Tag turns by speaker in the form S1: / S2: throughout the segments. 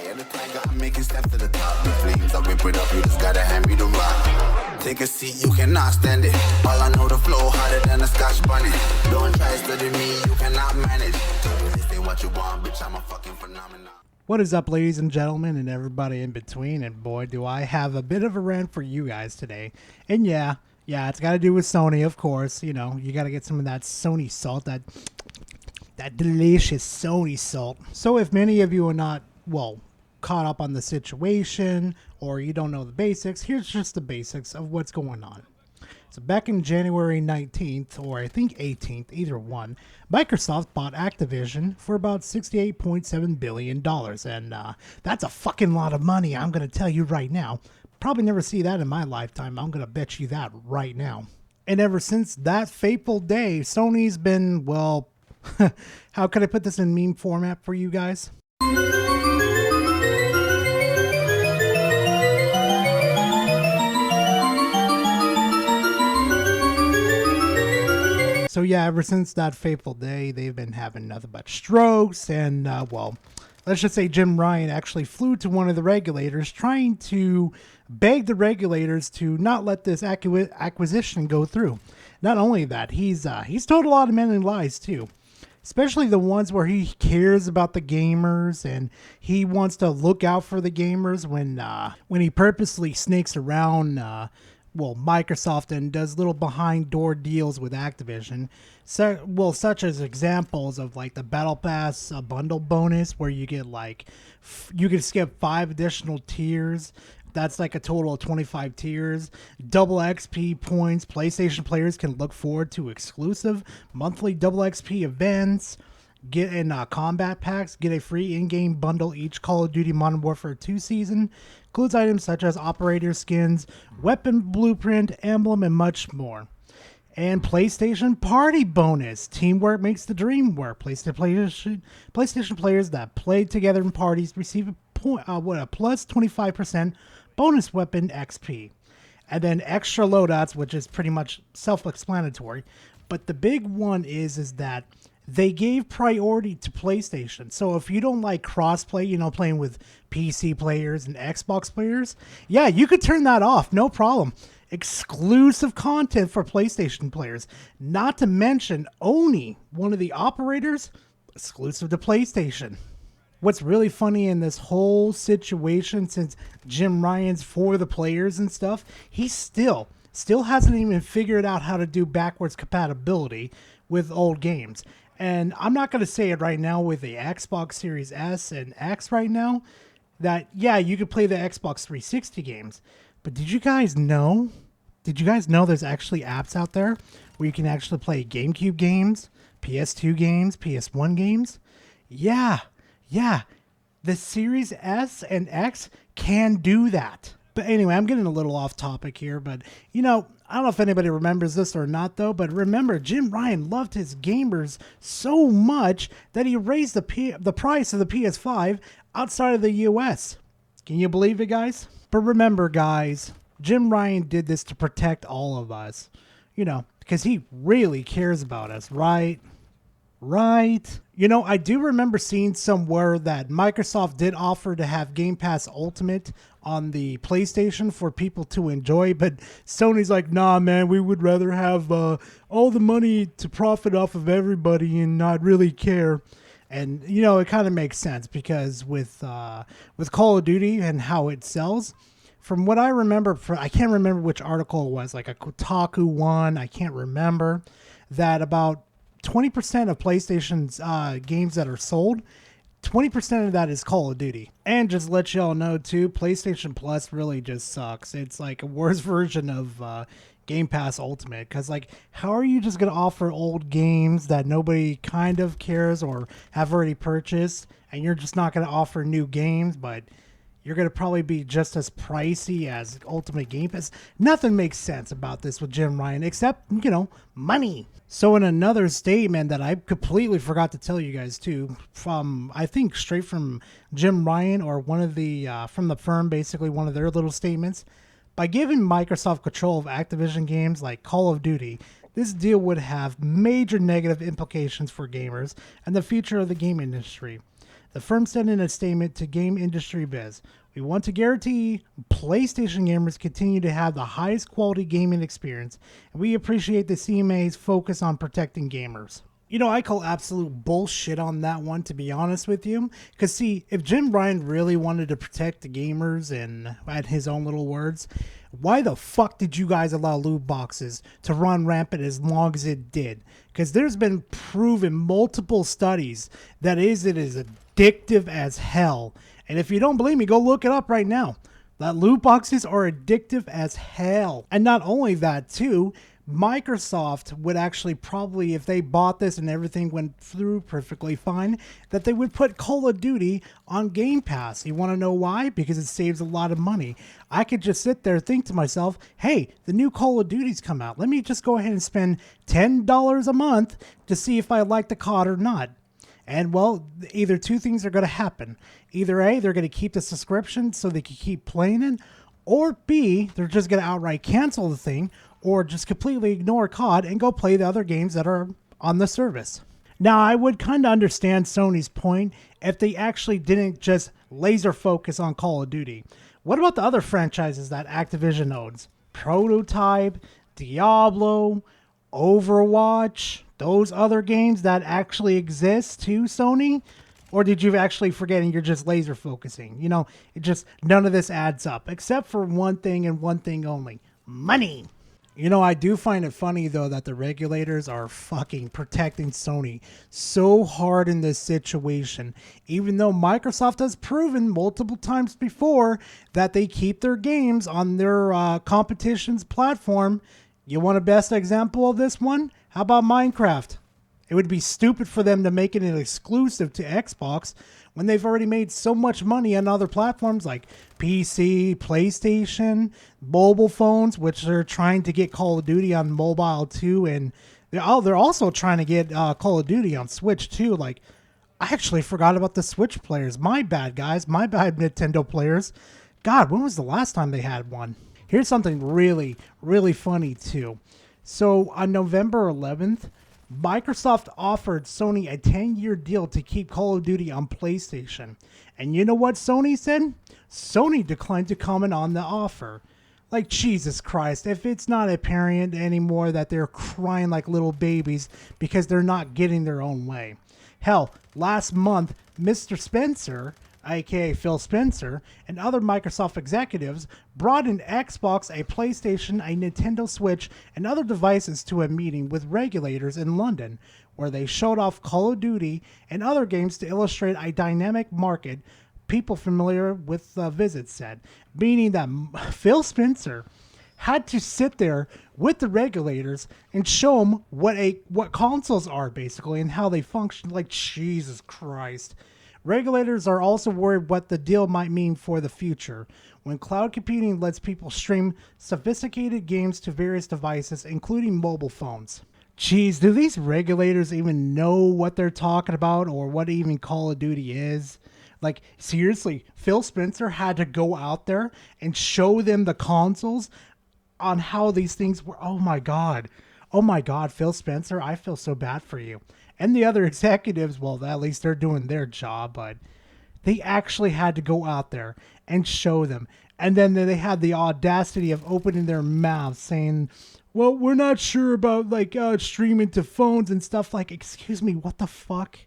S1: am the tiger, I'm making steps to the top. The flames, I whip it up, you just gotta hand me the rock. Take a seat, you cannot stand it. All I know, the flow harder than a Scotch bunny. Don't try study me, you cannot manage. This ain't what you want, bitch, I'm a fucking phenomenon.
S2: What is up, ladies and gentlemen, and everybody in between? And boy, do I have a bit of a rant for you guys today. And yeah, it's got to do with Sony, of course. You know, you got to get some of that Sony salt, that delicious Sony salt. So if many of you are not, well, caught up on the situation, or you don't know the basics, here's just the basics of what's going on. So back in January 19th, or I think 18th, either one, Microsoft bought Activision for about $68.7 billion. And that's a fucking lot of money, I'm going to tell you right now. Probably never see that in my lifetime. I'm going to bet you that right now. And ever since that fateful day, Sony's been, well, how could I put this in meme format for you guys? So yeah, ever since that fateful day, they've been having nothing but strokes. And, well, let's just say Jim Ryan actually flew to one of the regulators trying to beg the regulators to not let this acquisition go through. Not only that, he's told a lot of many lies too. Especially the ones where he cares about the gamers and he wants to look out for the gamers when he purposely snakes around Microsoft and does little behind door deals with Activision. So, such as examples of like the Battle Pass bundle bonus where you get you can skip 5 additional tiers. That's like a total of 25 tiers. Double XP points. PlayStation players can look forward to exclusive monthly double XP events. Get in combat packs. Get a free in-game bundle each Call of Duty Modern Warfare 2 season. Includes items such as operator skins, weapon blueprint, emblem, and much more. And PlayStation Party bonus. Teamwork makes the dream work. PlayStation players that play together in parties receive a plus 25% bonus weapon XP. And then extra loadouts, which is pretty much self-explanatory. But the big one is that they gave priority to PlayStation. So if you don't like crossplay, playing with PC players and Xbox players, yeah, you could turn that off. No problem. Exclusive content for PlayStation players. Not to mention Sony, one of the operators, exclusive to PlayStation. What's really funny in this whole situation, since Jim Ryan's for the players and stuff, he still hasn't even figured out how to do backwards compatibility with old games. And I'm not going to say it right now with the Xbox Series S and X right now, that, yeah, you could play the Xbox 360 games. But did you guys know there's actually apps out there where you can actually play GameCube games, PS2 games, PS1 games? Yeah, the Series S and X can do that. But anyway, I'm getting a little off topic here, but I don't know if anybody remembers this or not though, but remember, Jim Ryan loved his gamers so much that he raised the price of the PS5 outside of the US. Can you believe it, guys? But remember, guys, Jim Ryan did this to protect all of us, because he really cares about us, right? Right. I do remember seeing somewhere that Microsoft did offer to have Game Pass Ultimate on the PlayStation for people to enjoy, but Sony's like, nah, man, we would rather have all the money to profit off of everybody and not really care. And, it kind of makes sense because with Call of Duty and how it sells, from what I remember, I can't remember which article it was, like a Kotaku one, I can't remember, that about 20% of PlayStation's games that are sold, 20% of that is Call of Duty. And just let y'all know too, PlayStation Plus really just sucks. It's like a worse version of Game Pass Ultimate. Because how are you just going to offer old games that nobody kind of cares or have already purchased, and you're just not going to offer new games, but you're going to probably be just as pricey as Ultimate Game Pass? Nothing makes sense about this with Jim Ryan except, money. So in another statement that I completely forgot to tell you guys too, I think straight from Jim Ryan or one of the, from the firm, basically one of their little statements, by giving Microsoft control of Activision games like Call of Duty, this deal would have major negative implications for gamers and the future of the game industry. The firm said in a statement to Game Industry Biz, "We want to guarantee PlayStation gamers continue to have the highest quality gaming experience, and we appreciate the CMA's focus on protecting gamers." You know, I call absolute bullshit on that one, to be honest with you. Because, see, if Jim Ryan really wanted to protect the gamers and at his own little words, why the fuck did you guys allow loot boxes to run rampant as long as it did? Because there's been proven multiple studies that it is addictive as hell. And if you don't believe me, go look it up right now. That loot boxes are addictive as hell. And not only that, too, Microsoft would actually probably, if they bought this and everything went through perfectly fine, that they would put Call of Duty on Game Pass. You want to know why? Because it saves a lot of money. I could just sit there and think to myself, hey, the new Call of Duty's come out. Let me just go ahead and spend $10 a month to see if I like the COD or not. And, well, either two things are going to happen. Either A, they're going to keep the subscription so they can keep playing it, or B, they're just going to outright cancel the thing, or just completely ignore COD and go play the other games that are on the service. Now, I would kind of understand Sony's point if they actually didn't just laser focus on Call of Duty. What about the other franchises that Activision owns? Prototype, Diablo, Overwatch, those other games that actually exist too, Sony? Or did you actually forget and you're just laser focusing? You know, it just, none of this adds up, except for one thing and one thing only: money. You know, I do find it funny, though, that the regulators are fucking protecting Sony so hard in this situation, even though Microsoft has proven multiple times before that they keep their games on their competition's platform. You want a best example of this one? How about Minecraft? It would be stupid for them to make it an exclusive to Xbox when they've already made so much money on other platforms like PC, PlayStation, mobile phones, which they're trying to get Call of Duty on mobile too, and they're also trying to get Call of Duty on Switch too. Like, I actually forgot about the Switch players. My bad, guys. My bad, Nintendo players. God, when was the last time they had one? Here's something really, really funny too. So on November 11th, Microsoft offered Sony a 10-year deal to keep Call of Duty on PlayStation. And you know what Sony said? Sony declined to comment on the offer. Like, Jesus Christ, if it's not apparent anymore that they're crying like little babies because they're not getting their own way. Hell, last month, Mr. Spencer, aka Phil Spencer, and other Microsoft executives brought an Xbox, a PlayStation, a Nintendo Switch, and other devices to a meeting with regulators in London, where they showed off Call of Duty and other games to illustrate a dynamic market. People familiar with the visit said, meaning that Phil Spencer had to sit there with the regulators and show them what consoles are, basically, and how they function. Like, Jesus Christ. Regulators are also worried what the deal might mean for the future, when cloud computing lets people stream sophisticated games to various devices, including mobile phones. Geez, do these regulators even know what they're talking about or what even Call of Duty is? Like, seriously, Phil Spencer had to go out there and show them the consoles on how these things were. Oh my God, Phil Spencer, I feel so bad for you. And the other executives, well, at least they're doing their job, but they actually had to go out there and show them. And then they had the audacity of opening their mouths saying, well, we're not sure about streaming to phones and stuff. Like, excuse me, what the fuck?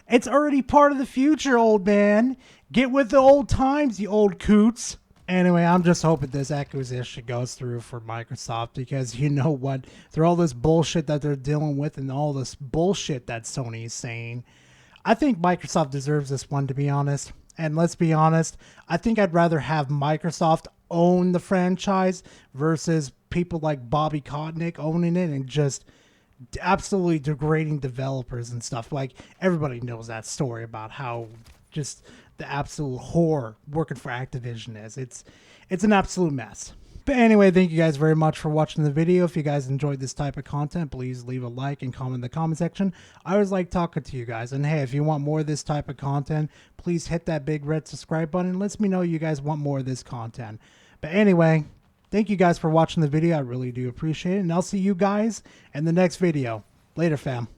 S2: It's already part of the future, old man. Get with the old times, you old coots. Anyway, I'm just hoping this acquisition goes through for Microsoft, because you know what? Through all this bullshit that they're dealing with and all this bullshit that Sony is saying, I think Microsoft deserves this one, to be honest. And let's be honest, I think I'd rather have Microsoft own the franchise versus people like Bobby Kotick owning it and just absolutely degrading developers and stuff. Like, everybody knows that story about how just the absolute horror working for Activision is. It's an absolute mess. But anyway, thank you guys very much for watching the video. If you guys enjoyed this type of content, please leave a like and comment in the comment section. I always like talking to you guys. And hey, if you want more of this type of content, please hit that big red subscribe button. It lets me know you guys want more of this content. But anyway, thank you guys for watching the video. I really do appreciate it. And I'll see you guys in the next video. Later, fam.